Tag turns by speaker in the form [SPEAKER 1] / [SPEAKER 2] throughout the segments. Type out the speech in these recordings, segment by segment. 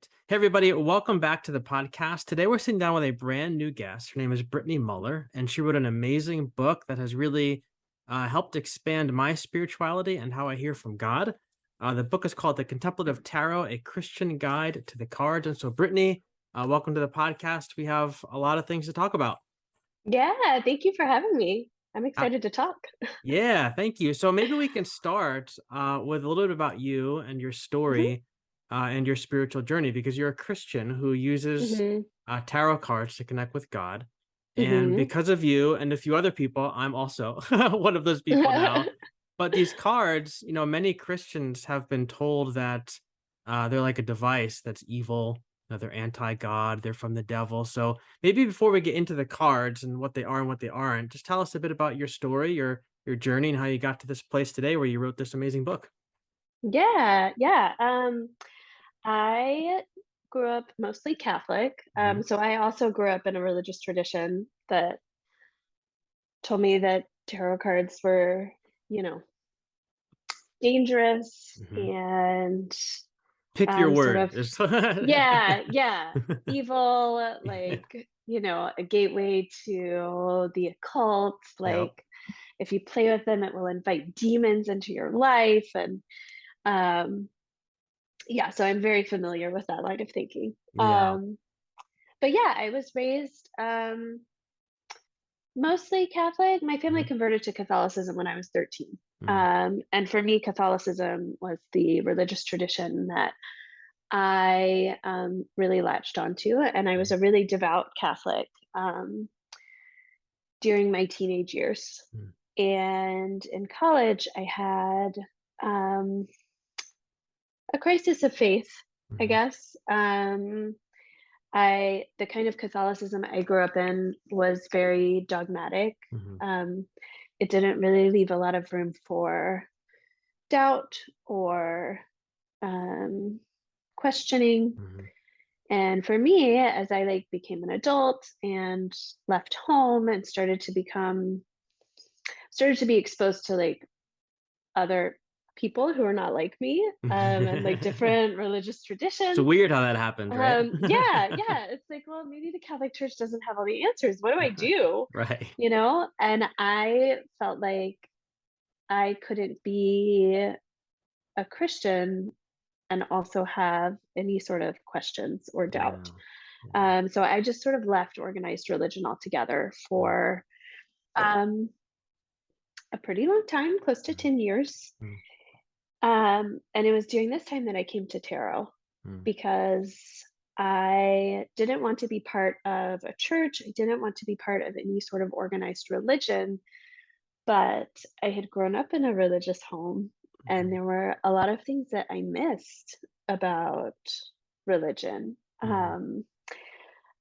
[SPEAKER 1] right. Hey, everybody. Welcome back to the podcast. Today, we're sitting down with a brand new guest. Her name is Brittany Muller, and she wrote an amazing book that has really helped expand my spirituality and how I hear from God. The book is called The Contemplative Tarot, a Christian Guide to the Cards. And so, Brittany, welcome to the podcast. We have a lot of things to talk about.
[SPEAKER 2] Yeah, thank you for having me. I'm
[SPEAKER 1] Uh,
[SPEAKER 2] excited to talk.
[SPEAKER 1] yeah, thank you. So, maybe we can start with a little bit about you and your
[SPEAKER 2] Mhm,
[SPEAKER 1] story and your spiritual journey because you're a Christian who uses
[SPEAKER 2] mhm,
[SPEAKER 1] tarot cards to connect with God. And
[SPEAKER 2] mhm.
[SPEAKER 1] because of you and a few other people, I'm also one of those people now. But these cards, many Christians have been told that they're like a device that's evil. They're anti-God. They're from the devil. So maybe before we get into the cards and what they are and what they aren't, just tell us a bit about your story, your journey, and how you got to this place today where you wrote this amazing book.
[SPEAKER 2] Yeah, yeah, I grew up mostly Catholic,
[SPEAKER 1] Mhm.
[SPEAKER 2] so I also grew up in a religious tradition that told me that tarot cards were, you know, dangerous
[SPEAKER 1] Mhm.
[SPEAKER 2] and,
[SPEAKER 1] Pick your
[SPEAKER 2] sort
[SPEAKER 1] word.
[SPEAKER 2] of yeah, yeah, evil, like, a gateway to the occult,
[SPEAKER 1] Yep.
[SPEAKER 2] like, if you play with them, it will invite demons into your life, and Um, yeah, so I'm very familiar with that line of thinking.
[SPEAKER 1] Yeah.
[SPEAKER 2] But yeah, I was raised mostly Catholic. My family
[SPEAKER 1] Mhm.
[SPEAKER 2] converted to Catholicism when I was 13.
[SPEAKER 1] Mm.
[SPEAKER 2] And for me, Catholicism was the religious tradition that I really latched onto. And I was
[SPEAKER 1] Mm.
[SPEAKER 2] a really devout Catholic um, during my teenage years.
[SPEAKER 1] Mm.
[SPEAKER 2] And in college, I had um, a crisis of faith, I
[SPEAKER 1] Mhm.
[SPEAKER 2] guess. I the kind of Catholicism I grew up in was very dogmatic.
[SPEAKER 1] Mhm.
[SPEAKER 2] Um, it didn't really leave a lot of room for doubt or questioning.
[SPEAKER 1] Mhm.
[SPEAKER 2] And for me, as I became an adult and left home and started to be exposed to other people who are not like me, and different religious
[SPEAKER 1] It's
[SPEAKER 2] traditions.
[SPEAKER 1] weird how that happens, right?
[SPEAKER 2] Yeah, yeah, it's like, well, maybe the Catholic Church doesn't have all the answers. What do I do?
[SPEAKER 1] Right.
[SPEAKER 2] And I felt like I couldn't be a Christian and also have any sort of questions or doubt.
[SPEAKER 1] Yeah. Yeah.
[SPEAKER 2] So I just sort of left organized religion altogether
[SPEAKER 1] Mm.
[SPEAKER 2] for um, a pretty long time, close to
[SPEAKER 1] Mm.
[SPEAKER 2] 10 years.
[SPEAKER 1] Mm.
[SPEAKER 2] And it was during this time that I came to tarot
[SPEAKER 1] Mm.
[SPEAKER 2] because I didn't want to be part of a church. I didn't want to be part of any sort of organized religion, but I had grown up in a religious home and
[SPEAKER 1] Mhm.
[SPEAKER 2] there were a lot of things that I missed about religion.
[SPEAKER 1] Mhm.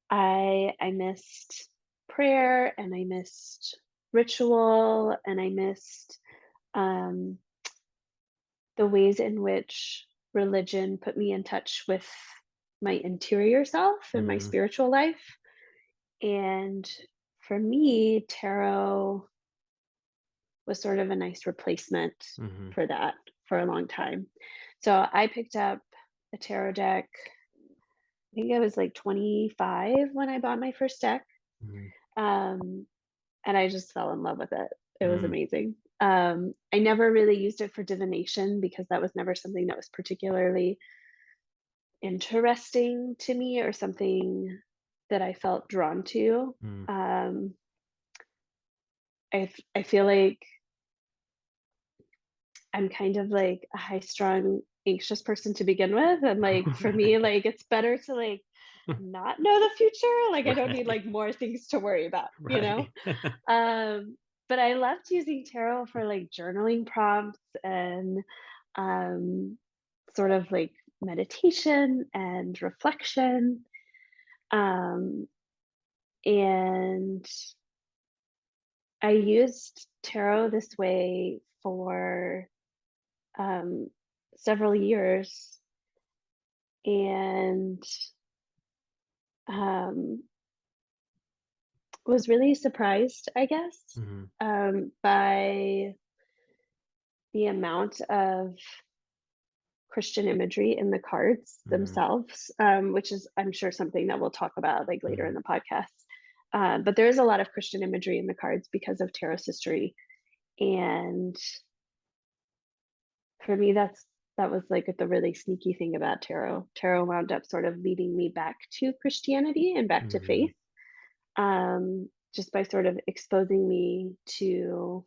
[SPEAKER 2] I missed prayer and I missed ritual and I missed um, the ways in which religion put me in touch with my interior self and my
[SPEAKER 1] Mhm.
[SPEAKER 2] spiritual life. And for me, tarot was sort of a nice replacement
[SPEAKER 1] Mhm.
[SPEAKER 2] for that for a long time. So I picked up a tarot deck. I think I was like 25 when I bought my first deck.
[SPEAKER 1] Mhm.
[SPEAKER 2] Um, and I just fell in love with it. It was
[SPEAKER 1] Mm.
[SPEAKER 2] amazing. I never really used it for divination because that was never something that was particularly interesting to me or something that I felt drawn to.
[SPEAKER 1] Mm.
[SPEAKER 2] Um, I feel like I'm kind of like a high-strung, anxious person to begin with, and, for me, it's better to, not know the future, I don't need,
[SPEAKER 1] Right.
[SPEAKER 2] more things to worry about, you know?
[SPEAKER 1] Right.
[SPEAKER 2] But I loved using tarot for, journaling prompts and, um, sort of, meditation and reflection, um, and I used tarot this way for, um, several years and um, was really surprised, I guess,
[SPEAKER 1] Mhm.
[SPEAKER 2] by the amount of Christian imagery in the cards
[SPEAKER 1] Mhm,
[SPEAKER 2] themselves, which is, I'm sure, something that we'll talk about like later in
[SPEAKER 1] mhm.
[SPEAKER 2] the podcast. But there is a lot of Christian imagery in the cards because of tarot's history. And for me, that was like the really sneaky thing about tarot. Tarot wound up sort of leading me back to Christianity and back to
[SPEAKER 1] Mhm.
[SPEAKER 2] faith, just by sort of exposing me to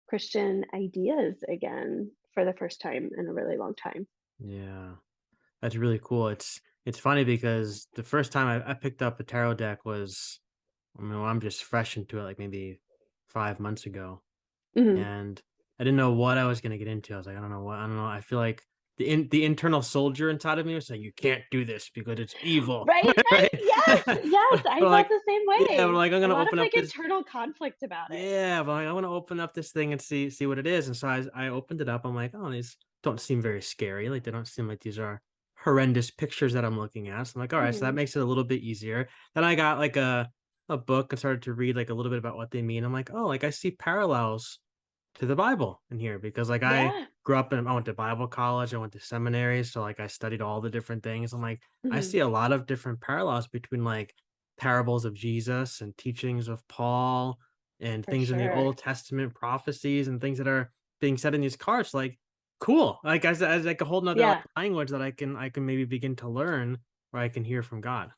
[SPEAKER 2] Christian ideas again for the first time in a really long time.
[SPEAKER 1] Yeah, that's really cool. It's funny because the first time I picked up a tarot deck was, I mean, I'm just fresh into it, like maybe 5 months ago,
[SPEAKER 2] Mhm.
[SPEAKER 1] and I didn't know what I was gonna get into. I was like, I don't know. I feel like the internal soldier inside of me was saying, "You can't do this because it's evil."
[SPEAKER 2] Right, right,
[SPEAKER 1] Right?
[SPEAKER 2] yes, yes,
[SPEAKER 1] But
[SPEAKER 2] I felt
[SPEAKER 1] like,
[SPEAKER 2] the same
[SPEAKER 1] yeah, but
[SPEAKER 2] way.
[SPEAKER 1] like, I'm
[SPEAKER 2] A
[SPEAKER 1] gonna
[SPEAKER 2] lot of,
[SPEAKER 1] open up
[SPEAKER 2] like,
[SPEAKER 1] this.
[SPEAKER 2] internal conflict about it.
[SPEAKER 1] Yeah, but like, I want to open up this thing and see what it is. And so I opened it up. I'm like, oh, these don't seem very scary. Like they don't seem like these are horrendous pictures that I'm looking at. So I'm like, all right, so that
[SPEAKER 2] Mhm.
[SPEAKER 1] makes it a little bit easier. Then I got like a book and started to read like a little bit about what they mean. I'm like, oh, like I see parallels to the Bible in here because like I
[SPEAKER 2] Yeah.
[SPEAKER 1] grew up in I went to Bible college, I went to seminary, so like I studied all the different things. I'm like, I
[SPEAKER 2] Mhm.
[SPEAKER 1] see a lot of different parallels between like parables of Jesus and teachings of Paul and
[SPEAKER 2] For
[SPEAKER 1] things in the
[SPEAKER 2] sure.
[SPEAKER 1] Old Testament prophecies and things that are being said in these cards. Like, cool. Like as like a whole nother like
[SPEAKER 2] Yeah,
[SPEAKER 1] language that I can maybe begin to learn where I can hear from God.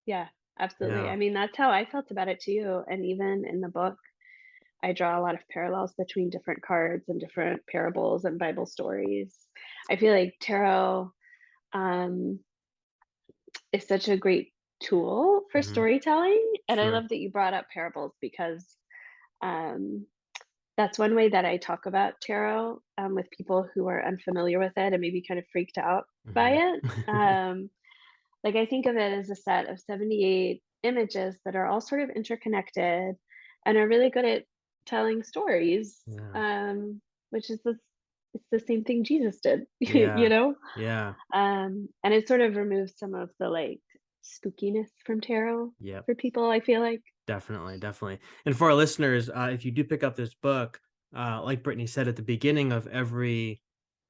[SPEAKER 2] yeah, absolutely.
[SPEAKER 1] Yeah.
[SPEAKER 2] I mean, that's how I felt about it too, and even in the book, I draw a lot of parallels between different cards and different parables and Bible stories. I feel like tarot, um, is such a great tool for
[SPEAKER 1] Hmm.
[SPEAKER 2] storytelling, and I
[SPEAKER 1] Sure.
[SPEAKER 2] love that you brought up parables because, um that's one way that I talk about tarot, with people who are unfamiliar with it and maybe kind of freaked out by
[SPEAKER 1] Hmm.
[SPEAKER 2] it. Like, I think of it as a set of 78 images that are all sort of interconnected and are really good at telling stories,
[SPEAKER 1] Yeah.
[SPEAKER 2] which is it's the same thing Jesus did, you
[SPEAKER 1] Yeah.
[SPEAKER 2] know?
[SPEAKER 1] Yeah.
[SPEAKER 2] And it sort of removes some of the, like, spookiness from tarot
[SPEAKER 1] Yep.
[SPEAKER 2] for people, I feel like.
[SPEAKER 1] Definitely, definitely. And for our listeners, if you do pick up this book, like Brittany said at the beginning of every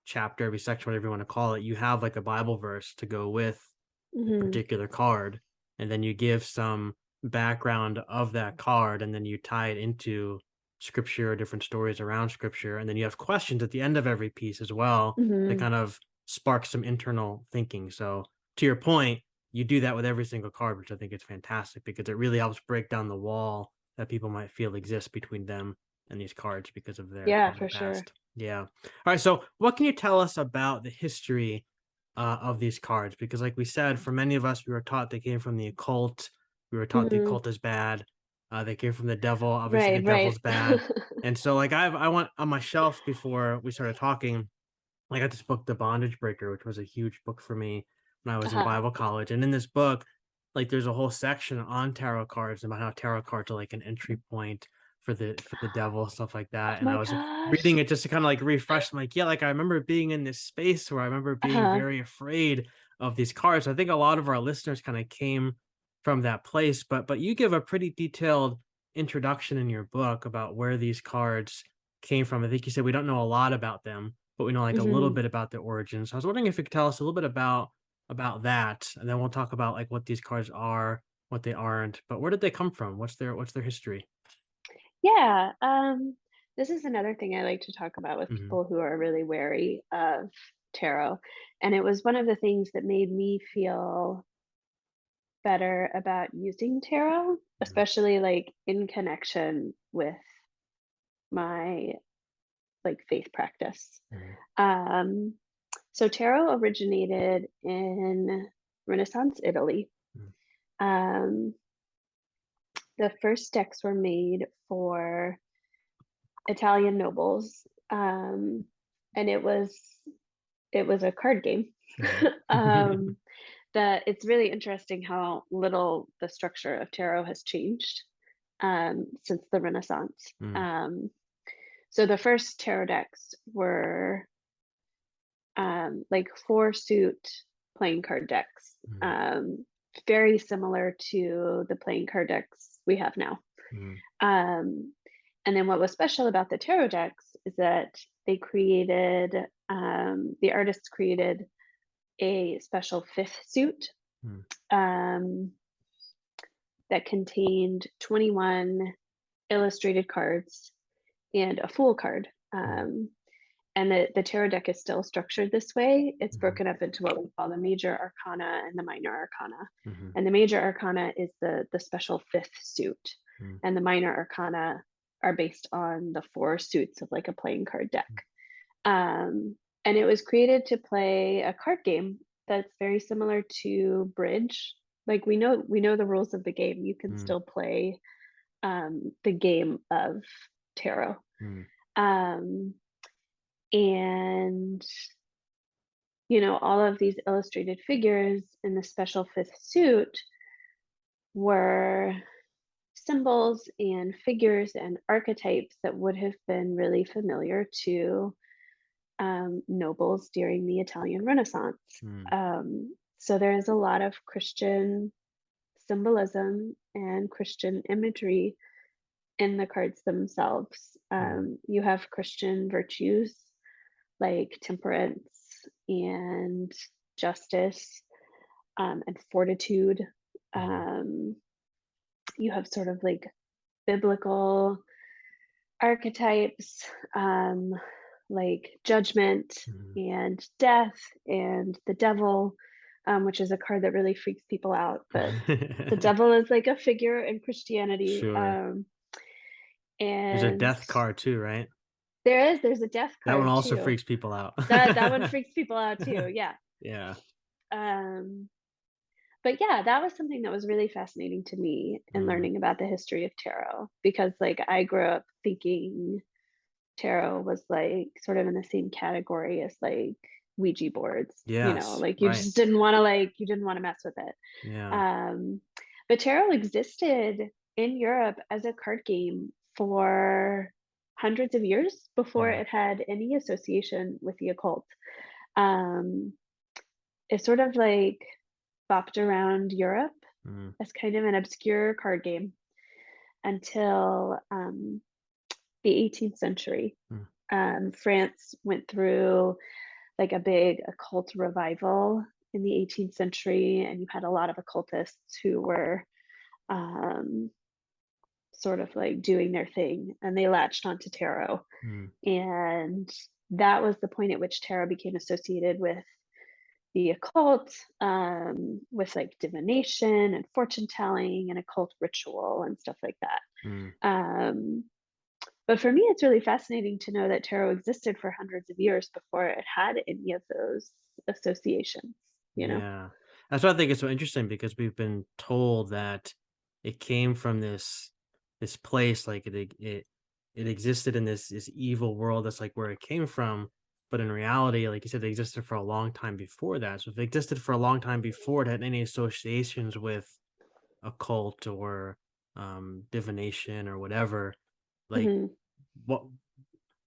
[SPEAKER 1] chapter, every section, whatever you want to call it, you have like a Bible verse to go with the
[SPEAKER 2] Mhm,
[SPEAKER 1] particular card, and then you give some background of that card, and then you tie it into scripture or different stories around scripture, and then you have questions at the end of every piece as well that
[SPEAKER 2] mhm.
[SPEAKER 1] kind of spark some internal thinking. So to your point, you do that with every single card, which I think is fantastic because it really helps break down the wall that people might feel exists between them and these cards because of
[SPEAKER 2] Yeah,
[SPEAKER 1] their
[SPEAKER 2] for sure.
[SPEAKER 1] past. Yeah. All right. So, what can you tell us about the history of these cards? Because, like we said, for many of us, we were taught they came from the occult. We were taught the
[SPEAKER 2] Mhm.
[SPEAKER 1] occult is bad. They came from the devil. Obviously, the
[SPEAKER 2] Right, right.
[SPEAKER 1] devil's bad. And so, like, I want on my shelf before we started talking. I got this book, The Bondage Breaker, which was a huge book for me when I was in
[SPEAKER 2] Uh-huh.
[SPEAKER 1] Bible college. And in this book, like there's a whole section on tarot cards about how tarot cards are like an entry point for the devil, stuff like
[SPEAKER 2] Oh
[SPEAKER 1] that. And I
[SPEAKER 2] my
[SPEAKER 1] was
[SPEAKER 2] gosh.
[SPEAKER 1] reading it just to kind of like refresh. I'm like, yeah, like I remember being in this space where I remember being
[SPEAKER 2] Uh-huh.
[SPEAKER 1] very afraid of these cards. I think a lot of our listeners kind of came from that place, but you give a pretty detailed introduction in your book about where these cards came from. I think you said we don't know a lot about them, but we know like a little
[SPEAKER 2] Mhm.
[SPEAKER 1] bit about their origins. So I was wondering if you could tell us a little bit about that, and then we'll talk about like what these cards are, what they aren't, but where did they come from? What's their history?
[SPEAKER 2] Yeah, this is another thing I like to talk about with
[SPEAKER 1] Hmm.
[SPEAKER 2] people who are really wary of tarot, and it was one of the things that made me feel better about using tarot,
[SPEAKER 1] Hmm.
[SPEAKER 2] especially, like, in connection with my, like, faith practice.
[SPEAKER 1] Hmm.
[SPEAKER 2] Um, so tarot originated in Renaissance Italy. Um, the first decks were made for Italian nobles, and it was a card game.
[SPEAKER 1] Hmm.
[SPEAKER 2] um, that it's really interesting how little the structure of tarot has changed since the Renaissance. So the first tarot decks were like four suit playing card decks, very similar to the playing card decks we have now. Um, And then what was special about the tarot decks is that they created, the artists created a special fifth suit,
[SPEAKER 1] Mm,
[SPEAKER 2] um, that contained 21 illustrated cards and a Fool card.
[SPEAKER 1] mm,
[SPEAKER 2] And the tarot deck is still structured this way. It's
[SPEAKER 1] mhm,
[SPEAKER 2] broken up into what we call the major arcana and the minor arcana.
[SPEAKER 1] mhm,
[SPEAKER 2] And the major arcana is the special fifth suit,
[SPEAKER 1] mm,
[SPEAKER 2] and the minor arcana are based on the four suits of like a playing card deck.
[SPEAKER 1] mm,
[SPEAKER 2] And it was created to play a card game that's very similar to bridge. Like we know the rules of the game. You can
[SPEAKER 1] mm,
[SPEAKER 2] still play the game of tarot.
[SPEAKER 1] mm,
[SPEAKER 2] Um, and all of these illustrated figures in the special fifth suit were symbols and figures and archetypes that would have been really familiar to nobles during the Italian Renaissance.
[SPEAKER 1] mm,
[SPEAKER 2] So there is a lot of Christian symbolism and Christian imagery in the cards themselves.
[SPEAKER 1] mm,
[SPEAKER 2] You have Christian virtues like temperance and justice, and fortitude.
[SPEAKER 1] mhm,
[SPEAKER 2] Um, you have sort of like biblical archetypes, like judgment
[SPEAKER 1] mhm.
[SPEAKER 2] and death and the devil, which is a card that really freaks people out. But the devil is like a figure in Christianity.
[SPEAKER 1] Sure. There's a
[SPEAKER 2] And
[SPEAKER 1] death card too, right?
[SPEAKER 2] there's a death
[SPEAKER 1] That one
[SPEAKER 2] card
[SPEAKER 1] also
[SPEAKER 2] too.
[SPEAKER 1] freaks people out.
[SPEAKER 2] That one freaks people out too. Yeah.
[SPEAKER 1] Yeah.
[SPEAKER 2] Um, but yeah, that was something that was really fascinating to me in
[SPEAKER 1] Mm.
[SPEAKER 2] learning about the history of tarot, because like I grew up thinking tarot was like sort of in the same category as like Ouija boards,
[SPEAKER 1] Yes,
[SPEAKER 2] like you
[SPEAKER 1] right.
[SPEAKER 2] just didn't want to like you didn't want to mess with it.
[SPEAKER 1] Yeah.
[SPEAKER 2] Um, but tarot existed in Europe as a card game for hundreds of years before
[SPEAKER 1] Mm,
[SPEAKER 2] it had any association with the occult. Um, it sort of like bopped around Europe
[SPEAKER 1] mm,
[SPEAKER 2] as kind of an obscure card game until the 18th century.
[SPEAKER 1] mm,
[SPEAKER 2] France went through like a big occult revival in the 18th century, and you had a lot of occultists who were um, sort of like doing their thing, and they latched onto tarot.
[SPEAKER 1] mm,
[SPEAKER 2] And that was the point at which tarot became associated with the occult, with like divination and fortune telling and occult ritual and stuff like that.
[SPEAKER 1] mm.
[SPEAKER 2] Um, but for me, it's really fascinating to know that tarot existed for hundreds of years before it had any of those associations, you know?
[SPEAKER 1] Yeah. That's why I think it's so interesting because we've been told that it came from this place, like it existed in this evil world. That's like where it came from. But in reality, like you said, it existed for a long time before that. So if it existed for a long time before it had any associations with occult or divination or whatever, like
[SPEAKER 2] Mhm.
[SPEAKER 1] what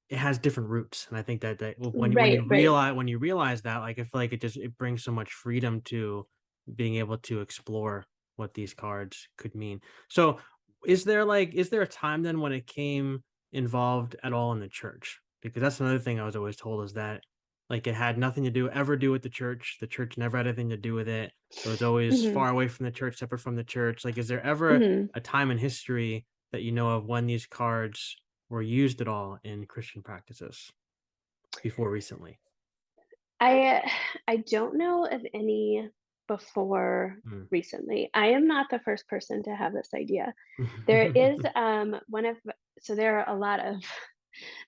[SPEAKER 1] it has different roots. And I think that when
[SPEAKER 2] Right, right.
[SPEAKER 1] you realize that, like I feel like it brings so much freedom to being able to explore what these cards could mean. So is there a time then when it came involved at all in the church? Because that's another thing I was always told is that like it had nothing to do ever do with the church. The church never had anything to do with it. It was always
[SPEAKER 2] Mhm,
[SPEAKER 1] far away from the church, separate from the church. Like, is there ever
[SPEAKER 2] mhm.
[SPEAKER 1] a time in history that you know of when these cards were used at all in Christian practices before recently?
[SPEAKER 2] I I don't know of any before
[SPEAKER 1] Mm.
[SPEAKER 2] recently. I am not the first person to have this idea. There is, one of so there are a lot of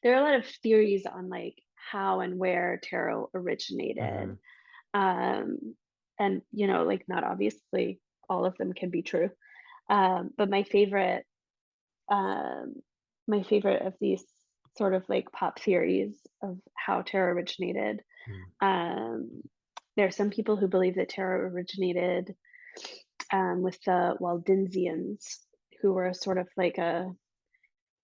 [SPEAKER 2] there are a lot of theories on, like, how and where tarot originated.
[SPEAKER 1] Mhm,
[SPEAKER 2] Um, and, like, not obviously all of them can be true. But um, my favorite of these sort of like pop theories of how tarot originated,
[SPEAKER 1] mm,
[SPEAKER 2] um, there are some people who believe that tarot originated with the Waldensians, who were sort of like a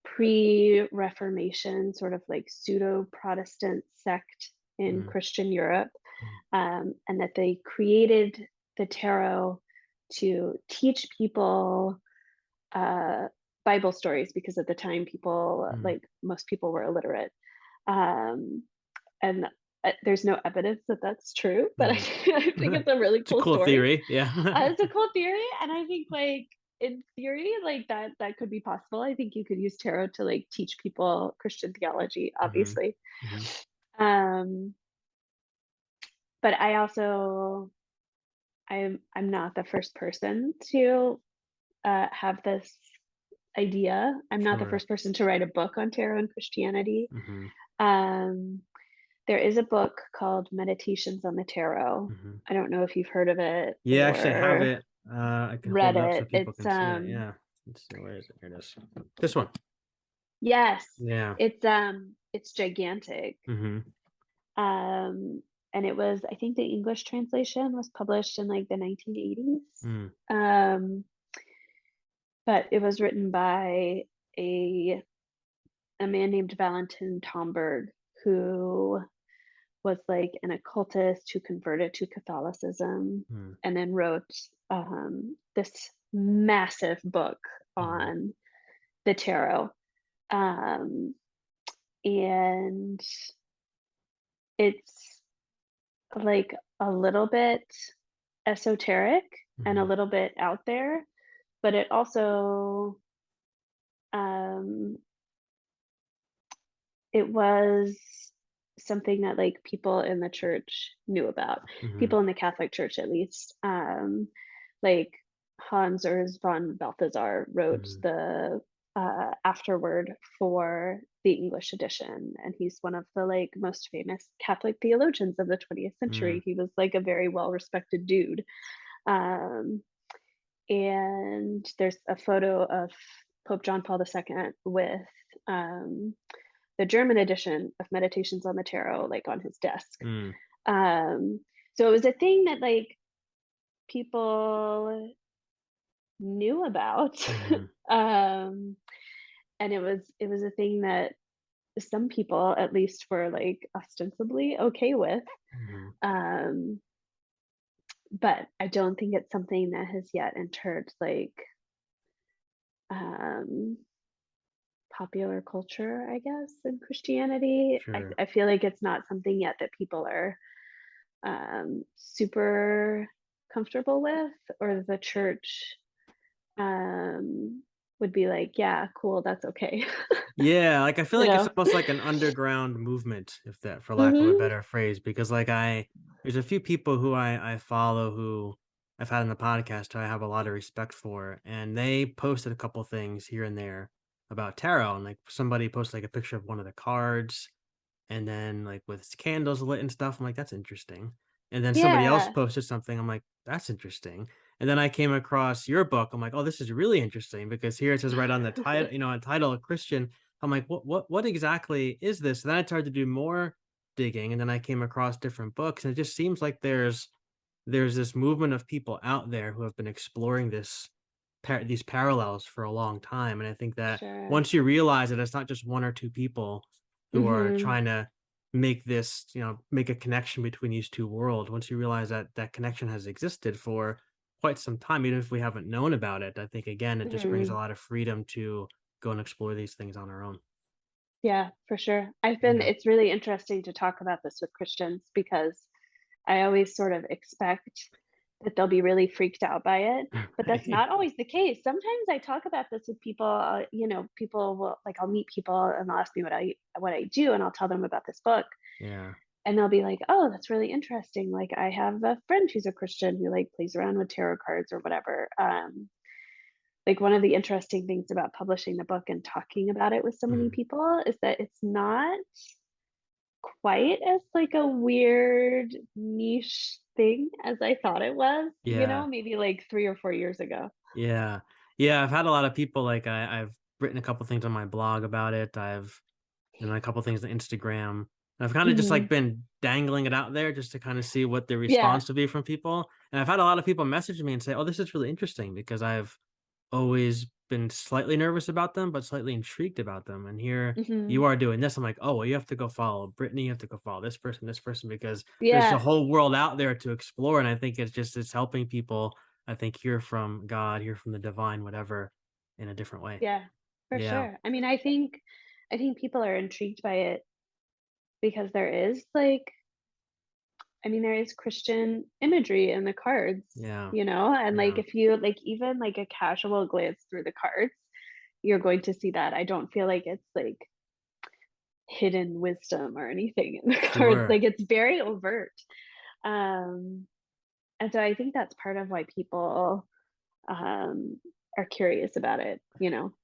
[SPEAKER 2] pre-Reformation, sort of like pseudo-Protestant sect in
[SPEAKER 1] mm,
[SPEAKER 2] Christian Europe,
[SPEAKER 1] mm,
[SPEAKER 2] and that they created the tarot to teach people uh, Bible stories because at the time people,
[SPEAKER 1] Mm.
[SPEAKER 2] like, most people were illiterate. Um, and, there's no evidence that that's true, but I
[SPEAKER 1] Mhm.
[SPEAKER 2] I think it's a really
[SPEAKER 1] It's a
[SPEAKER 2] cool
[SPEAKER 1] cool
[SPEAKER 2] story.
[SPEAKER 1] theory. Yeah.
[SPEAKER 2] It's a cool theory, and I think, like, in theory, like, that could be possible. I think you could use tarot to, like, teach people Christian theology,
[SPEAKER 1] Mhm.
[SPEAKER 2] obviously.
[SPEAKER 1] Mhm.
[SPEAKER 2] Um, but I also I'm not the first person to, have this idea. I'm not the
[SPEAKER 1] Sure.
[SPEAKER 2] first person to write a book on tarot and Christianity.
[SPEAKER 1] Mhm.
[SPEAKER 2] Um, there is a book called Meditations on the Tarot.
[SPEAKER 1] Mhm.
[SPEAKER 2] I don't know if you've heard of it
[SPEAKER 1] Yeah, actually, I have
[SPEAKER 2] or
[SPEAKER 1] it. I can
[SPEAKER 2] read
[SPEAKER 1] hold it up so
[SPEAKER 2] it.
[SPEAKER 1] people can see it. Yeah.
[SPEAKER 2] It's
[SPEAKER 1] Let's see. Where is it? Here it is. This one.
[SPEAKER 2] yes,
[SPEAKER 1] Yeah.
[SPEAKER 2] it's gigantic.
[SPEAKER 1] Mhm.
[SPEAKER 2] Um, and it was I think the English translation was published in, like, the 1980s.
[SPEAKER 1] Mm.
[SPEAKER 2] Um, but it was written by a a man named Valentin Tomberg, who was, like, an occultist who converted to Catholicism
[SPEAKER 1] Mm.
[SPEAKER 2] and then wrote, this massive book
[SPEAKER 1] Mhm.
[SPEAKER 2] on the tarot. Um, and it's, like, a little bit esoteric and a
[SPEAKER 1] Mhm.
[SPEAKER 2] little bit out there, but it also, um it was something that, like, people in the church knew about,
[SPEAKER 1] Mhm.
[SPEAKER 2] people in the Catholic Church at least. Like, Hans Urs von Balthasar wrote
[SPEAKER 1] Mhm.
[SPEAKER 2] the, afterword for the English edition, and he's one of the, like, most famous Catholic theologians of the 20th
[SPEAKER 1] Mm.
[SPEAKER 2] century. He was, like, a very well-respected dude. Um, and there's a photo of Pope John Paul II with, um the German edition of Meditations on the Tarot, like, on his desk.
[SPEAKER 1] Mm.
[SPEAKER 2] Um, so it was a thing that, like, people knew about.
[SPEAKER 1] Mhm.
[SPEAKER 2] Um, and it was a thing that some people, at least, were, like, ostensibly okay with.
[SPEAKER 1] Mhm.
[SPEAKER 2] Um, but I don't think it's something that has yet entered, like, um, popular culture, I guess, in Christianity.
[SPEAKER 1] Sure.
[SPEAKER 2] I feel like it's not something yet that people are super comfortable with, or the church would be like, yeah, cool, that's okay.
[SPEAKER 1] Yeah, like, I feel
[SPEAKER 2] you
[SPEAKER 1] like it's
[SPEAKER 2] know?
[SPEAKER 1] almost like an underground movement, if that for lack of a
[SPEAKER 2] Mhm.
[SPEAKER 1] better phrase, because, like, there's a few people who I follow who I've had on the podcast who I have a lot of respect for, and they posted a couple things here and there about tarot, and, like, somebody posted, like, a picture of one of the cards, and then, like, with candles lit and stuff, I'm like, "That's interesting." And then somebody else
[SPEAKER 2] Yeah.
[SPEAKER 1] posted something, I'm like, "That's interesting." And then I came across your book, I'm like, "Oh, this is really interesting," because here it says right on the title, a title, a Christian. I'm like, what exactly is this?" And then I tried to do more digging, and then I came across different books, and it just seems like there's this movement of people out there who have been exploring these parallels for a long time, and I think that
[SPEAKER 2] Sure.
[SPEAKER 1] once you realize that it's not just one or two people who are
[SPEAKER 2] Mhm.
[SPEAKER 1] trying to make this, make a connection between these two worlds, once you realize that that connection has existed for quite some time, even if we haven't known about it, I think again, it just brings a
[SPEAKER 2] Mhm.
[SPEAKER 1] lot of freedom to go and explore these things on our own.
[SPEAKER 2] Yeah, for sure.
[SPEAKER 1] Yeah.
[SPEAKER 2] It's really interesting to talk about this with Christians because I always sort of expect that they'll be really freaked out by it, but that's not always the case. Sometimes I talk about this with people, people will, like, I'll meet people and they'll ask me what I do, and I'll tell them about this book,
[SPEAKER 1] Yeah.
[SPEAKER 2] and they'll be like, "Oh, that's really interesting. Like, I have a friend who's a Christian who, like, plays around with tarot cards or whatever." Like, one of the interesting things about publishing the book and talking about it with so many
[SPEAKER 1] Mm.
[SPEAKER 2] people is that it's not quite as, like, a weird niche thing as I thought it was,
[SPEAKER 1] Yeah.
[SPEAKER 2] maybe, like, 3 or 4 years ago.
[SPEAKER 1] Yeah. Yeah, I've had a lot of people, like, I've written a couple things on my blog about it. I've done a couple things on Instagram. And I've kinda just, like,
[SPEAKER 2] Mhm.
[SPEAKER 1] been dangling it out there just to kinda see what the
[SPEAKER 2] Yeah.
[SPEAKER 1] response would be from people. And I've had a lot of people message me and say, "Oh, this is really interesting," because I've always been slightly nervous about them, but slightly intrigued about them. And here you
[SPEAKER 2] Mhm.
[SPEAKER 1] are doing this. I'm like, "Oh, well, you have to go follow Brittany. You have to go follow this person, because there's a
[SPEAKER 2] Yeah.
[SPEAKER 1] whole world out there to explore." And I think it's helping people, I think, hear from God, hear from the divine, whatever, in a different way.
[SPEAKER 2] Yeah. for
[SPEAKER 1] Yeah.
[SPEAKER 2] sure. I mean, I think people are intrigued by it because there is, like, I mean, there is Christian imagery in the cards,
[SPEAKER 1] Yeah.
[SPEAKER 2] and, like,
[SPEAKER 1] Yeah.
[SPEAKER 2] if you, like, even, like, a casual glance through the cards, you're going to see that. I don't feel like it's, like, hidden wisdom or anything in the cards,
[SPEAKER 1] Sure.
[SPEAKER 2] like, it's very overt. Um, and so I think that's part of why people, um, are curious about it.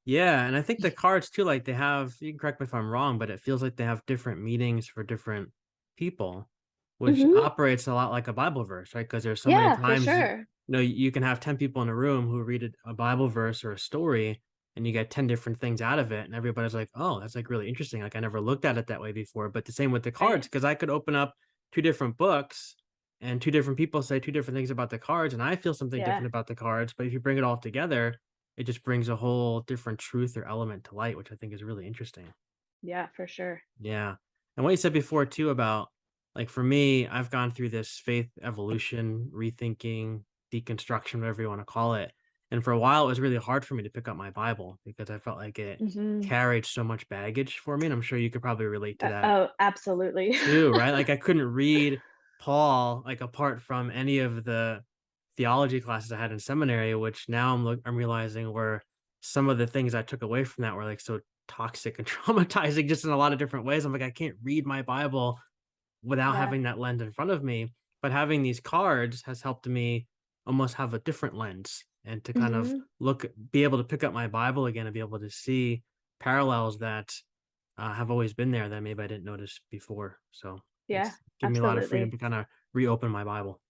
[SPEAKER 1] Yeah, and I think the cards too, like they have, you can correct me if I'm wrong, but it feels like they have different meanings for different people, which
[SPEAKER 2] Mhm.
[SPEAKER 1] operates a lot like a Bible verse, right? Because there's so many
[SPEAKER 2] Yeah, for
[SPEAKER 1] times
[SPEAKER 2] sure.
[SPEAKER 1] you can have 10 people in a room who read a Bible verse or a story, and you get 10 different things out of it, and everybody's like, "Oh, that's like really interesting. Like I never looked at it that way before." But the same with the cards,
[SPEAKER 2] Right.
[SPEAKER 1] because I could open up two different books and two different people say two different things about the cards, and I feel something
[SPEAKER 2] Yeah.
[SPEAKER 1] different about the cards. But if you bring it all together, it just brings a whole different truth or element to light, which I think is really interesting.
[SPEAKER 2] Yeah, for sure.
[SPEAKER 1] Yeah. And what you said before too about like for me, I've gone through this faith evolution, rethinking, deconstruction, whatever you want to call it. And for a while, it was really hard for me to pick up my Bible because I felt like it
[SPEAKER 2] Mhm.
[SPEAKER 1] carried so much baggage for me. And I'm sure you could probably relate to that
[SPEAKER 2] Oh, absolutely.
[SPEAKER 1] too, right? Like I couldn't read Paul like apart from any of the theology classes I had in seminary, which now I'm realizing were some of the things I took away from that were like so toxic and traumatizing just in a lot of different ways. I'm like, I can't read my Bible without
[SPEAKER 2] Yeah.
[SPEAKER 1] having that lens in front of me. But having these cards has helped me almost have a different lens and to kind of
[SPEAKER 2] Mhm.
[SPEAKER 1] be able to pick up my Bible again and be able to see parallels that have always been there that maybe I didn't notice before. So
[SPEAKER 2] Yeah,
[SPEAKER 1] it's given me a lot of freedom
[SPEAKER 2] absolutely.
[SPEAKER 1] to kind of reopen my Bible.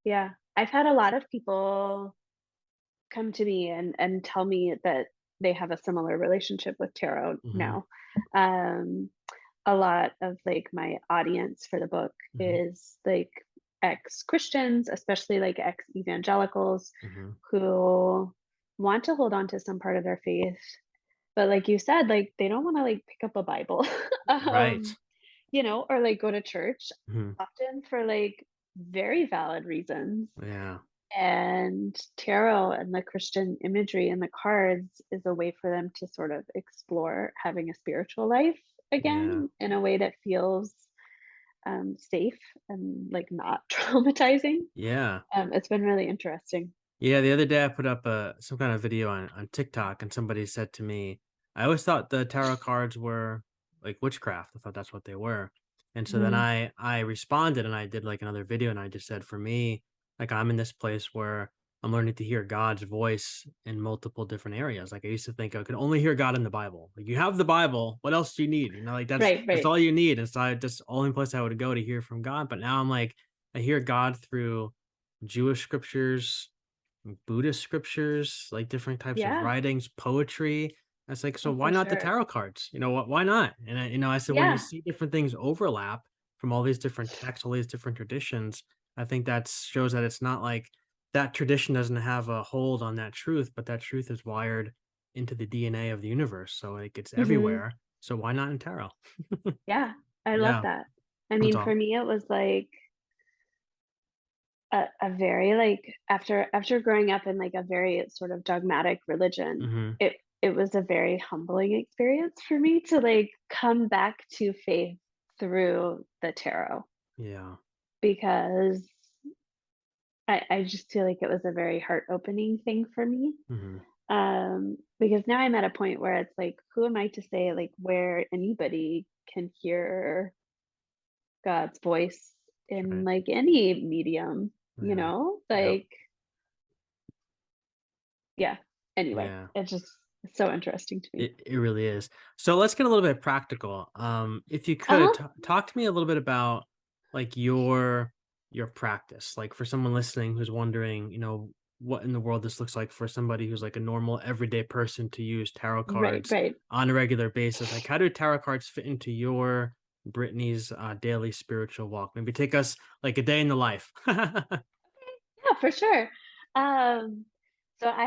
[SPEAKER 2] Yeah. I've had a lot of people come to me and tell me that they have a similar relationship with tarot
[SPEAKER 1] Hmm.
[SPEAKER 2] now. Um, a lot of, like, my audience for the book
[SPEAKER 1] Hmm.
[SPEAKER 2] is, like, ex-Christians, especially, like, ex-evangelicals
[SPEAKER 1] Hmm.
[SPEAKER 2] who want to hold on to some part of their faith, but like you said, like, they don't wanna, like, pick up a Bible,
[SPEAKER 1] Right.
[SPEAKER 2] um, or, like, go to church,
[SPEAKER 1] Hmm.
[SPEAKER 2] often for, like, very valid reasons.
[SPEAKER 1] Yeah.
[SPEAKER 2] And tarot and the Christian imagery and the cards is a way for them to sort of explore having a spiritual life
[SPEAKER 1] Yeah.
[SPEAKER 2] again in a way that feels, safe and, like, not traumatizing.
[SPEAKER 1] Yeah.
[SPEAKER 2] It's been really interesting.
[SPEAKER 1] Yeah, the other day I put up some kind of video on TikTok and somebody said to me, I always thought the tarot cards were like witchcraft. I thought that's what they were. And so then
[SPEAKER 2] Mhm.
[SPEAKER 1] I responded and I did like another video and I just said for me, like I'm in this place where I'm learning to hear God's voice in multiple different areas. Like I used to think I could only hear God in the Bible. Like you have the Bible, what else do you need? Like
[SPEAKER 2] Right,
[SPEAKER 1] that's
[SPEAKER 2] right.
[SPEAKER 1] all you need. And so I just only place I would go to hear from God. But now I'm like I hear God through Jewish scriptures, Buddhist scriptures, like different types of
[SPEAKER 2] Yeah.
[SPEAKER 1] writings, poetry. I was like, so
[SPEAKER 2] Oh,
[SPEAKER 1] why
[SPEAKER 2] for
[SPEAKER 1] not the
[SPEAKER 2] sure.
[SPEAKER 1] tarot cards? Why not? And I said, when you
[SPEAKER 2] Yeah.
[SPEAKER 1] see different things overlap from all these different texts, all these different traditions, I think that shows that it's not like that tradition doesn't have a hold on that truth, but that truth is wired into the DNA of the universe. So like it's
[SPEAKER 2] Mhm.
[SPEAKER 1] everywhere. So why not in tarot?
[SPEAKER 2] Yeah, I love
[SPEAKER 1] Yeah,
[SPEAKER 2] that. I
[SPEAKER 1] that's
[SPEAKER 2] mean, for
[SPEAKER 1] all.
[SPEAKER 2] me, it was like a very, like, after growing up in, like, a very sort of dogmatic religion,
[SPEAKER 1] Hmm.
[SPEAKER 2] it was a very humbling experience for me to, like, come back to faith through the tarot
[SPEAKER 1] Yeah.
[SPEAKER 2] because I just feel like it was a very heart-opening thing for me,
[SPEAKER 1] Hmm.
[SPEAKER 2] because now I'm at a point where it's like, who am I to say, like, where anybody can hear God's voice in,
[SPEAKER 1] Right.
[SPEAKER 2] like, any medium,
[SPEAKER 1] Yeah. Yep.
[SPEAKER 2] Like, yeah. Anyway,
[SPEAKER 1] Yeah.
[SPEAKER 2] it's so interesting to me.
[SPEAKER 1] It really is. So let's get a little bit practical. If you could
[SPEAKER 2] Uh-huh.
[SPEAKER 1] talk to me a little bit about like your practice, like for someone listening who's wondering, what in the world this looks like for somebody who's like a normal everyday person to use tarot
[SPEAKER 2] Right,
[SPEAKER 1] cards
[SPEAKER 2] right.
[SPEAKER 1] on a regular basis. Like, how do tarot cards fit into your Brittany's daily spiritual walk? Maybe take us like a day in the life.
[SPEAKER 2] Yeah, for sure. Um, so I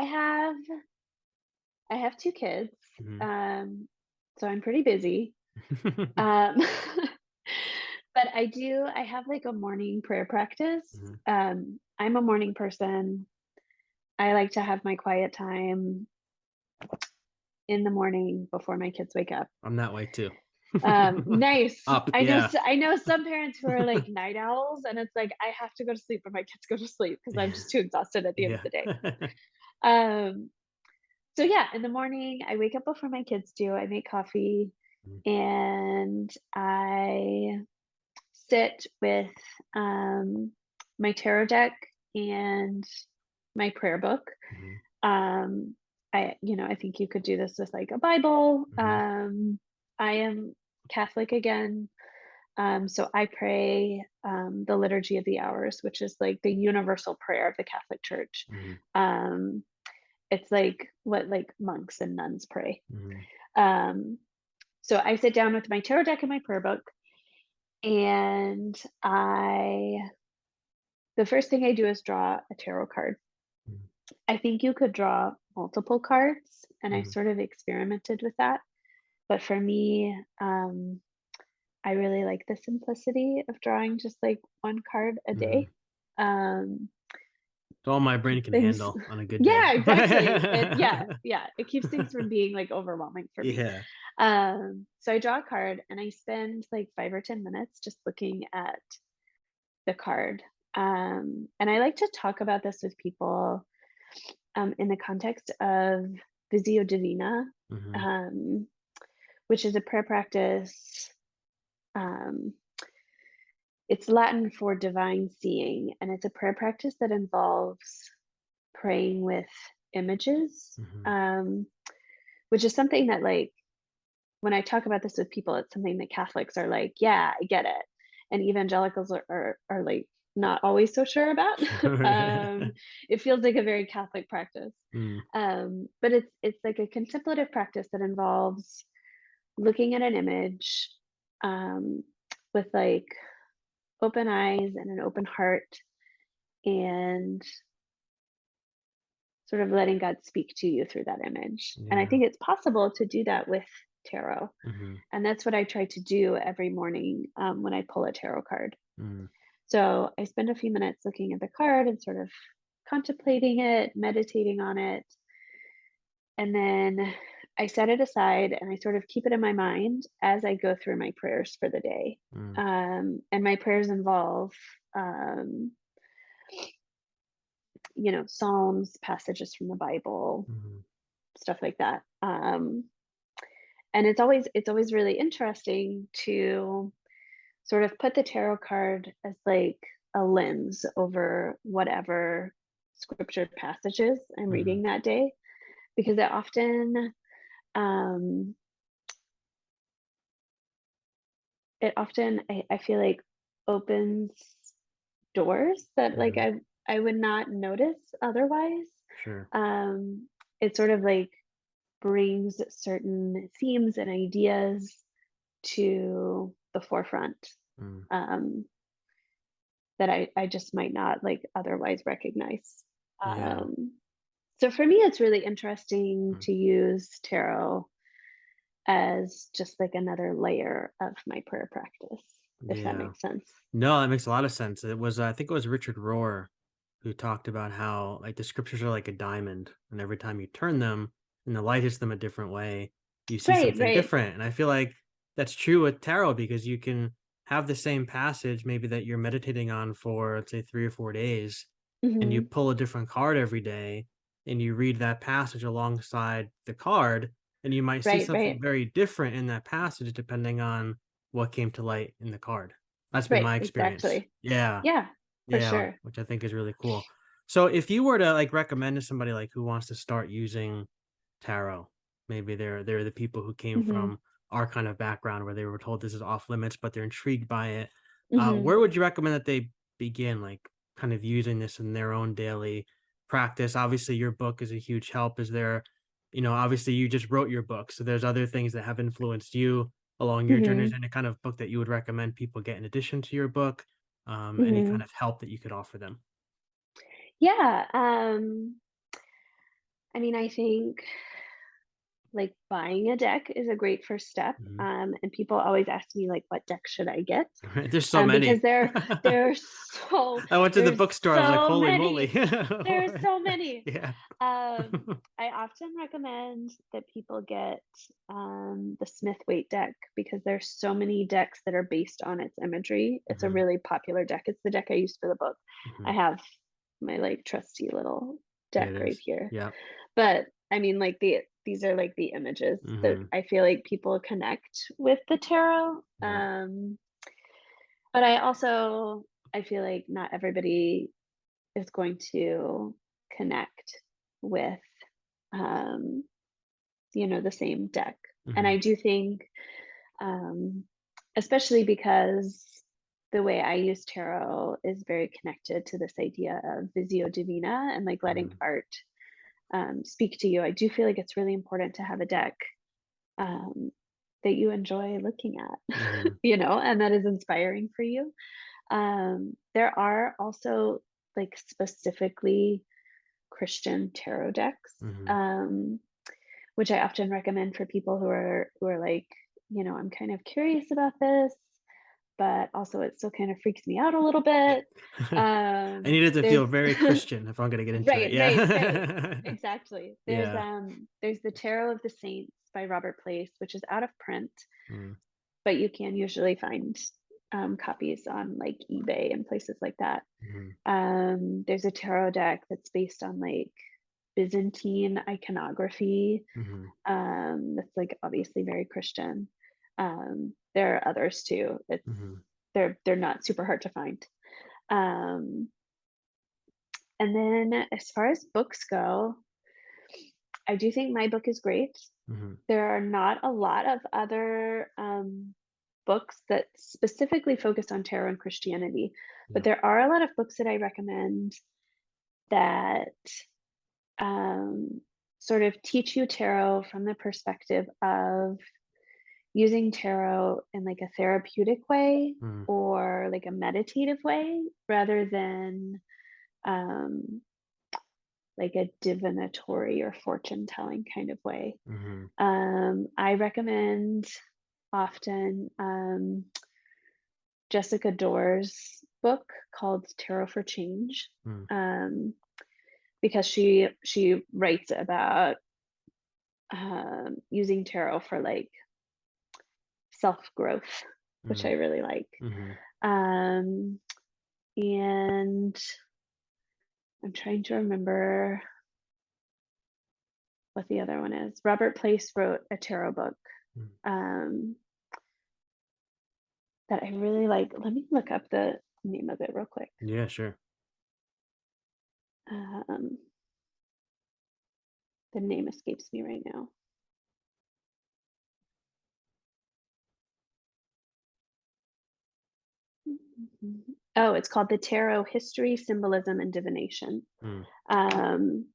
[SPEAKER 2] have 2 kids,
[SPEAKER 1] Mhm.
[SPEAKER 2] um, so I'm pretty busy. Um, but I have, like, a morning prayer practice.
[SPEAKER 1] Mhm.
[SPEAKER 2] I'm a morning person. I like to have my quiet time in the morning before my kids wake up.
[SPEAKER 1] I'm that way too.
[SPEAKER 2] Nice.
[SPEAKER 1] Up, yeah.
[SPEAKER 2] I know some parents who are like night owls, and it's like, I have to go to sleep when my kids go to sleep because I'm
[SPEAKER 1] Yeah.
[SPEAKER 2] just too exhausted at the end of
[SPEAKER 1] Yeah.
[SPEAKER 2] the day. Um, so yeah, in the morning, I wake up before my kids do. I make coffee
[SPEAKER 1] Mhm,
[SPEAKER 2] and I sit with my tarot deck and my prayer book.
[SPEAKER 1] mhm,
[SPEAKER 2] Um, I think you could do this with like a Bible.
[SPEAKER 1] mhm,
[SPEAKER 2] I am Catholic again. So I pray the Liturgy of the Hours, which is like the universal prayer of the Catholic Church.
[SPEAKER 1] mhm,
[SPEAKER 2] Um, it's like what like monks and nuns pray.
[SPEAKER 1] mhm,
[SPEAKER 2] Um, so I sit down with my tarot deck and my prayer book, and the first thing I do is draw a tarot card.
[SPEAKER 1] mhm,
[SPEAKER 2] I think you could draw multiple cards, and I've
[SPEAKER 1] mhm,
[SPEAKER 2] sort of experimented with that. But for me, I really like the simplicity of drawing just like one card a
[SPEAKER 1] mhm.
[SPEAKER 2] day. Um,
[SPEAKER 1] It's all my brain can
[SPEAKER 2] things,
[SPEAKER 1] handle on a good day.
[SPEAKER 2] yeah, exactly. Yeah, it keeps things from being like overwhelming for me.
[SPEAKER 1] Yeah.
[SPEAKER 2] So I draw a card and I spend like 5 or 10 minutes just looking at the card. And I like to talk about this with people in the context of Visio Divina,
[SPEAKER 1] Mhm,
[SPEAKER 2] um, which is a prayer practice. Um, it's Latin for divine seeing, and it's a prayer practice that involves praying with images,
[SPEAKER 1] mhm,
[SPEAKER 2] which is something that, like, when I talk about this with people, it's something that Catholics are like, "Yeah, I get it," and evangelicals are like not always so sure about. um, it feels like a very Catholic practice,
[SPEAKER 1] mm,
[SPEAKER 2] but it's like a contemplative practice that involves looking at an image um, with like open eyes and an open heart, and sort of letting God speak to you through that image. And I
[SPEAKER 1] yeah.
[SPEAKER 2] think it's possible to do that with tarot.
[SPEAKER 1] Mhm,
[SPEAKER 2] And that's what I try to do every morning when I pull a tarot card.
[SPEAKER 1] mm,
[SPEAKER 2] So I spend a few minutes looking at the card and sort of contemplating it, meditating on it. And then I set it aside and I sort of keep it in my mind as I go through my prayers for the day.
[SPEAKER 1] mm,
[SPEAKER 2] And my prayers involve, um, Psalms, passages from the Bible,
[SPEAKER 1] mhm,
[SPEAKER 2] stuff like that. And it's always really interesting to sort of put the tarot card as like a lens over whatever scripture passages I'm
[SPEAKER 1] mhm,
[SPEAKER 2] reading that day, because um, it often I feel like opens doors that like
[SPEAKER 1] mhm.
[SPEAKER 2] I would not notice otherwise.
[SPEAKER 1] Sure.
[SPEAKER 2] It sort of like brings certain themes and ideas to the forefront,
[SPEAKER 1] Mm,
[SPEAKER 2] um, that I just might not like otherwise recognize.
[SPEAKER 1] yeah.
[SPEAKER 2] So for me, it's really interesting
[SPEAKER 1] Mm,
[SPEAKER 2] to use tarot as just like another layer of my prayer practice, if that
[SPEAKER 1] yeah.
[SPEAKER 2] makes sense.
[SPEAKER 1] No, that makes a lot of sense. It was, I think it was Richard Rohr who talked about how like the scriptures are like a diamond, and every time you turn them and the light hits them a different way, you see
[SPEAKER 2] Right,
[SPEAKER 1] something
[SPEAKER 2] right.
[SPEAKER 1] different. And I feel like that's true with tarot because you can have the same passage maybe that you're meditating on for let's say 3 or 4 days, and you
[SPEAKER 2] Hmm.
[SPEAKER 1] pull a different card every day, and you read that passage alongside the card, and you might see
[SPEAKER 2] Right,
[SPEAKER 1] something
[SPEAKER 2] right,
[SPEAKER 1] very different in that passage depending on what came to light in the card. That's been
[SPEAKER 2] right.
[SPEAKER 1] my experience.
[SPEAKER 2] Exactly.
[SPEAKER 1] Yeah.
[SPEAKER 2] Yeah, for
[SPEAKER 1] Yeah,
[SPEAKER 2] sure.
[SPEAKER 1] which I think is really cool. So if you were to like recommend to somebody like who wants to start using tarot, maybe they're the people who came
[SPEAKER 2] Hmm.
[SPEAKER 1] from our kind of background where they were told this is off limits, but they're intrigued by it.
[SPEAKER 2] Hmm.
[SPEAKER 1] Where would you recommend that they begin, like kind of using this in their own daily practice? Obviously, your book is a huge help. Is there, obviously you just wrote your book, so there's other things that have influenced you along your journey. Is
[SPEAKER 2] Hmm.
[SPEAKER 1] there any kind of book that you would recommend people get in addition to your book? Any kind
[SPEAKER 2] Hmm.
[SPEAKER 1] of help that you could offer them?
[SPEAKER 2] Yeah. I mean, I think like buying a deck is a great first step.
[SPEAKER 1] Mhm.
[SPEAKER 2] And people always ask me like, what deck should I get?
[SPEAKER 1] Right, there's so
[SPEAKER 2] Because
[SPEAKER 1] many.
[SPEAKER 2] there's so
[SPEAKER 1] I went to the
[SPEAKER 2] there's
[SPEAKER 1] bookstore, I was like,
[SPEAKER 2] so
[SPEAKER 1] "Holy moly."
[SPEAKER 2] many. There's so many.
[SPEAKER 1] Yeah.
[SPEAKER 2] I often recommend that people get the Smith Waite deck because there's so many decks that are based on its imagery. It's a
[SPEAKER 1] Mhm,
[SPEAKER 2] really popular deck. It's the deck I used for the book. I
[SPEAKER 1] mhm.
[SPEAKER 2] have my like trusty little
[SPEAKER 1] Yeah,
[SPEAKER 2] deck
[SPEAKER 1] it
[SPEAKER 2] right
[SPEAKER 1] is.
[SPEAKER 2] here.
[SPEAKER 1] Yeah.
[SPEAKER 2] But I mean, like these are like the images that
[SPEAKER 1] Mhm.
[SPEAKER 2] I feel like people connect with the tarot.
[SPEAKER 1] Yeah.
[SPEAKER 2] But I feel like not everybody is going to connect with um, the same deck. And
[SPEAKER 1] Mhm,
[SPEAKER 2] I do think, um, especially because the way I use tarot is very connected to this idea of visio divina and like letting
[SPEAKER 1] mhm,
[SPEAKER 2] art speak to you. I do feel like it's really important to have a deck um, that you enjoy looking at,
[SPEAKER 1] mhm,
[SPEAKER 2] and that is inspiring for you. There are also like specifically Christian tarot decks,
[SPEAKER 1] mhm.
[SPEAKER 2] which I often recommend for people who are like, I'm kind of curious about this, but also it still kind of freaks me out a little bit.
[SPEAKER 1] I need it to
[SPEAKER 2] There's
[SPEAKER 1] feel very Christian if I'm gonna get into it,
[SPEAKER 2] right,
[SPEAKER 1] yeah.
[SPEAKER 2] exactly.
[SPEAKER 1] Yeah.
[SPEAKER 2] There's the Tarot of the Saints by Robert Place, which is out of print,
[SPEAKER 1] Mm,
[SPEAKER 2] but you can usually find copies on like eBay and places like that.
[SPEAKER 1] mhm,
[SPEAKER 2] There's a tarot deck that's based on like Byzantine iconography.
[SPEAKER 1] mhm,
[SPEAKER 2] That's like obviously very Christian. There are others too.
[SPEAKER 1] mhm,
[SPEAKER 2] They're not super hard to find. Um, and then as far as books go, I do think my book is great.
[SPEAKER 1] mhm.
[SPEAKER 2] There are not a lot of other books that specifically focus on tarot and Christianity, but
[SPEAKER 1] Yeah.
[SPEAKER 2] there are a lot of books that I recommend that um, sort of teach you tarot from the perspective of using tarot in like a therapeutic way
[SPEAKER 1] Mm,
[SPEAKER 2] or like a meditative way rather than um, like a divinatory or fortune telling kind of way.
[SPEAKER 1] mhm,
[SPEAKER 2] I recommend often Jessica Doerr's book called Tarot for Change,
[SPEAKER 1] mm,
[SPEAKER 2] um, because she writes about using tarot for like self growth, which I
[SPEAKER 1] mm,
[SPEAKER 2] really like.
[SPEAKER 1] mhm.
[SPEAKER 2] Um, and I'm trying to remember what the other one is. Robert Place wrote a tarot book
[SPEAKER 1] Mm.
[SPEAKER 2] um, that I really like. Let me look up the name of it real quick.
[SPEAKER 1] Yeah, sure.
[SPEAKER 2] Um, the name escapes me right now. Oh, it's called The Tarot History, Symbolism, and Divination.
[SPEAKER 1] Mm,
[SPEAKER 2] Um,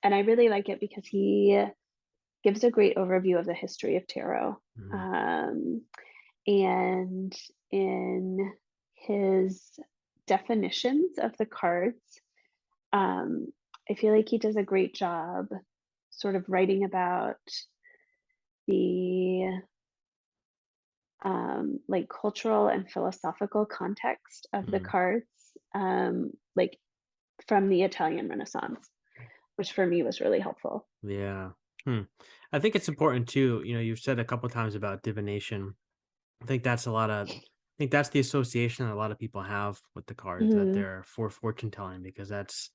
[SPEAKER 2] and I really like it because he gives a great overview of the history of tarot.
[SPEAKER 1] mhm,
[SPEAKER 2] Um, and in his definitions of the cards, um, I feel like he does a great job sort of writing about the like cultural and philosophical context of the
[SPEAKER 1] mm.
[SPEAKER 2] cards, like from the Italian Renaissance, which for me was really helpful.
[SPEAKER 1] Yeah. Hmm. I think it's important too, you've said a couple times about divination. I think that's the association that a lot of people have with the cards, that
[SPEAKER 2] Hmm.
[SPEAKER 1] they're for fortune telling, because that's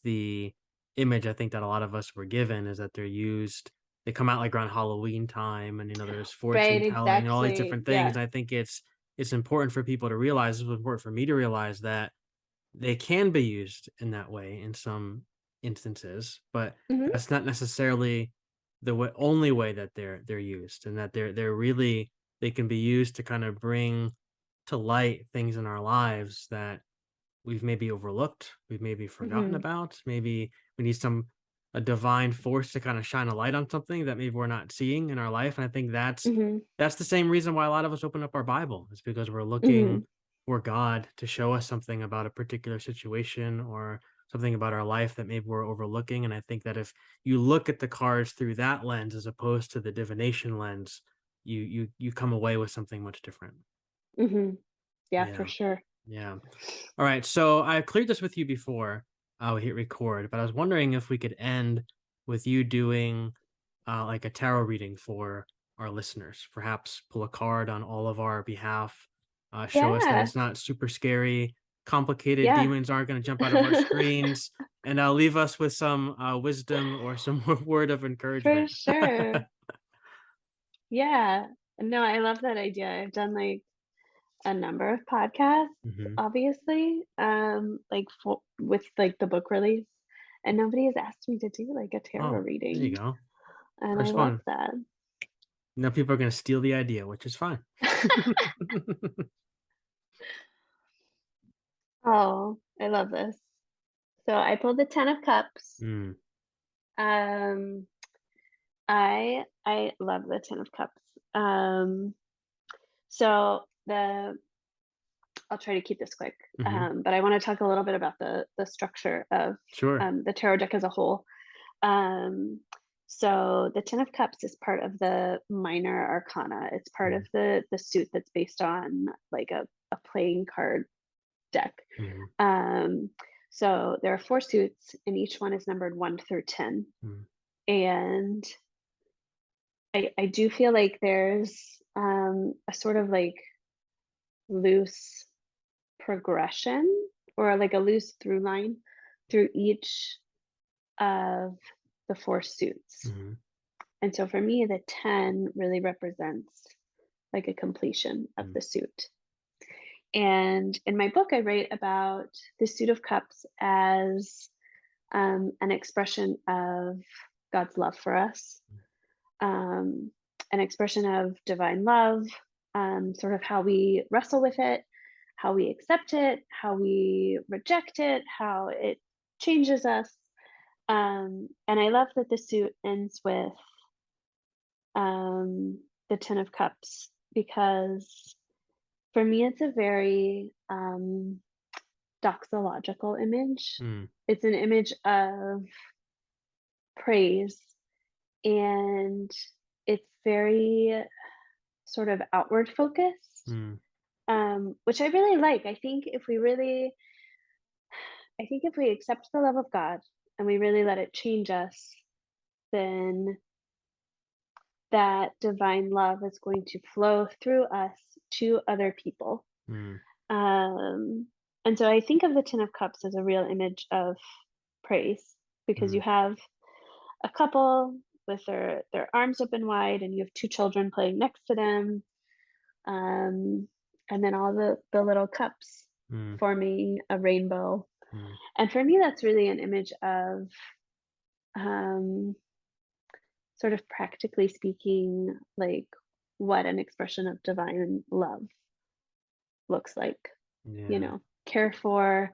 [SPEAKER 1] the image I think that a lot of us were given, is that they come out like around Halloween time, and there's
[SPEAKER 2] Right,
[SPEAKER 1] fortune telling and all these
[SPEAKER 2] exactly.
[SPEAKER 1] different things.
[SPEAKER 2] Yeah.
[SPEAKER 1] And I think it's important for people to realize, it's important for me to realize that they can be used in that way in some instances, but
[SPEAKER 2] Hmm.
[SPEAKER 1] that's not necessarily only way that they're used, and that they can be used to kind of bring to light things in our lives that we've maybe overlooked, we've maybe forgotten
[SPEAKER 2] Hmm.
[SPEAKER 1] about. Maybe we need a divine force to kind of shine a light on something that maybe we're not seeing in our life. And I think
[SPEAKER 2] Hmm.
[SPEAKER 1] that's the same reason why a lot of us open up our Bible, is because we're
[SPEAKER 2] Hmm.
[SPEAKER 1] looking for God to show us something about a particular situation, or something about our life that maybe we're overlooking. And I think that if you look at the cards through that lens as opposed to the divination lens, you come away with something much different.
[SPEAKER 2] Mhm. Yeah, for
[SPEAKER 1] Yeah.
[SPEAKER 2] sure.
[SPEAKER 1] Yeah. All right. So I cleared this with you before we hit record, but I was wondering if we could end with you doing like a tarot reading for our listeners. Perhaps pull a card on all of our behalf, show us that
[SPEAKER 2] Yeah.
[SPEAKER 1] it's not super scary, complicated
[SPEAKER 2] Yeah.
[SPEAKER 1] demons aren't going to jump out of our screens, and leave us with some wisdom or some word of
[SPEAKER 2] For
[SPEAKER 1] encouragement.
[SPEAKER 2] sure. Yeah. No, I love that idea. I've done, like, a number of podcasts,
[SPEAKER 1] Hmm.
[SPEAKER 2] obviously, like, for with, like, the book release, and nobody has asked me to do, like, a tarot
[SPEAKER 1] Oh, there you
[SPEAKER 2] reading,
[SPEAKER 1] go.
[SPEAKER 2] and I
[SPEAKER 1] First
[SPEAKER 2] love
[SPEAKER 1] one.
[SPEAKER 2] that.
[SPEAKER 1] Now people are going to steal the idea, which is fine.
[SPEAKER 2] Oh, I love this. So I pulled the 10 of cups.
[SPEAKER 1] Mm,
[SPEAKER 2] Um, I love the 10 of cups. So the I'll try to keep this quick,
[SPEAKER 1] hmm.
[SPEAKER 2] but I wanna talk a little bit about the structure of,
[SPEAKER 1] Sure.
[SPEAKER 2] the tarot deck as a whole. Um, so the 10 of cups is part of the minor arcana. It's part of
[SPEAKER 1] Mhm,
[SPEAKER 2] the suit that's based on, like, a playing card deck.
[SPEAKER 1] mhm,
[SPEAKER 2] Um, so there are 4 suits, and each one is numbered 1 through 10.
[SPEAKER 1] mhm,
[SPEAKER 2] And I do feel like there's, a sort of, like, loose progression, or, like, a loose through line through each of the 4 suits.
[SPEAKER 1] mhm,
[SPEAKER 2] And so for me, the 10 really represents, like, a completion of
[SPEAKER 1] mm,
[SPEAKER 2] the suit. And in my book, I write about the suit of cups as, an expression of God's love for us, um, an expression of divine love, sort of how we wrestle with it, how we accept it, how we reject it, how it changes us. And I love that the suit ends with, the 10 of cups, because for me, it's a very, doxological image.
[SPEAKER 1] mm,
[SPEAKER 2] It's an image of praise, and it's very sort of outward focused,
[SPEAKER 1] mm,
[SPEAKER 2] which I really like. I think if we accept the love of God and we really let it change us, then that divine love is going to flow through us to other people.
[SPEAKER 1] mm,
[SPEAKER 2] Um, and so I think of the Ten of Cups as a real image of praise, because you
[SPEAKER 1] mm,
[SPEAKER 2] have a couple with their arms open wide, and you have 2 children playing next to them, um, and then all the little cups
[SPEAKER 1] mm,
[SPEAKER 2] forming a rainbow.
[SPEAKER 1] mm,
[SPEAKER 2] And for me, that's really an image of, um, sort of practically speaking, like, what an expression of divine love looks like. You
[SPEAKER 1] yeah,
[SPEAKER 2] know, care for,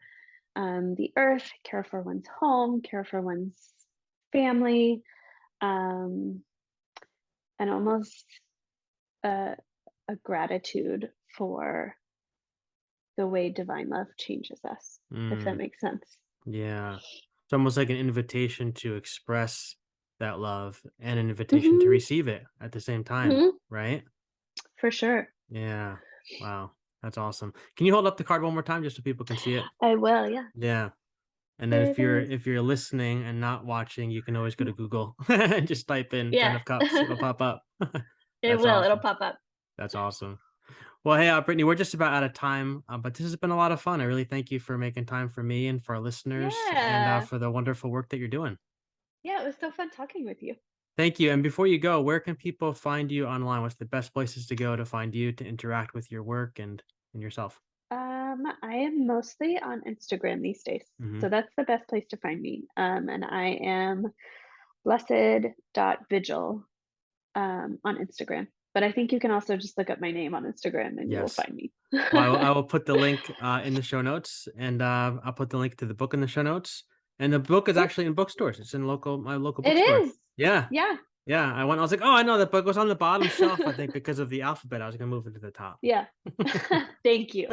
[SPEAKER 2] the earth, care for one's home, care for one's family, um, and almost a, a gratitude for the way divine love changes us, if that
[SPEAKER 1] mm,
[SPEAKER 2] makes sense.
[SPEAKER 1] yeah. It's almost like an invitation to express that love and an invitation to
[SPEAKER 2] Mhm,
[SPEAKER 1] receive it at the same time,
[SPEAKER 2] mhm,
[SPEAKER 1] right?
[SPEAKER 2] for sure.
[SPEAKER 1] Yeah. Wow. That's awesome. Can you hold up the card one more time just so people can see it?
[SPEAKER 2] I will, yeah.
[SPEAKER 1] Yeah. And then
[SPEAKER 2] Here it is.
[SPEAKER 1] if you're listening and not watching, you can always go to Google and just type in 10
[SPEAKER 2] Yeah.
[SPEAKER 1] of cups. It'll pop up.
[SPEAKER 2] It
[SPEAKER 1] That's
[SPEAKER 2] will, it'll
[SPEAKER 1] awesome.
[SPEAKER 2] pop up.
[SPEAKER 1] That's awesome. Well, hey, Brittany, we're just about out of time, but this has been a lot of fun. I really thank you for making time for me and for our listeners and
[SPEAKER 2] Yeah.
[SPEAKER 1] for the wonderful work that you're doing.
[SPEAKER 2] Yeah, it was so fun talking with you.
[SPEAKER 1] Thank you. And before you go, where can people find you online? What's the best places to go to find you, to interact with your work and yourself?
[SPEAKER 2] I am mostly on Instagram these days.
[SPEAKER 1] Hmm.
[SPEAKER 2] So that's the best place to find me. And I am blessed.vigil on Instagram. But I think you can also just look up my name on Instagram and you will
[SPEAKER 1] Yes.
[SPEAKER 2] find me.
[SPEAKER 1] Well, I will put the link in the show notes, and I'll put the link to the book in the show notes. And the book is
[SPEAKER 2] Cool.
[SPEAKER 1] actually in bookstores. It's in my local
[SPEAKER 2] It
[SPEAKER 1] bookstore.
[SPEAKER 2] is.
[SPEAKER 1] Yeah,
[SPEAKER 2] Yeah.
[SPEAKER 1] yeah. I was like, oh, I know that book was on the bottom shelf. I think because of the alphabet, I was gonna move it to the top.
[SPEAKER 2] Yeah. Thank you.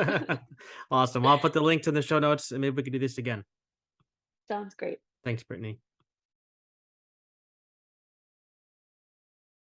[SPEAKER 1] Awesome. Well, I'll put the link to the show notes, and maybe we can do this again.
[SPEAKER 2] Sounds great.
[SPEAKER 1] Thanks, Brittany.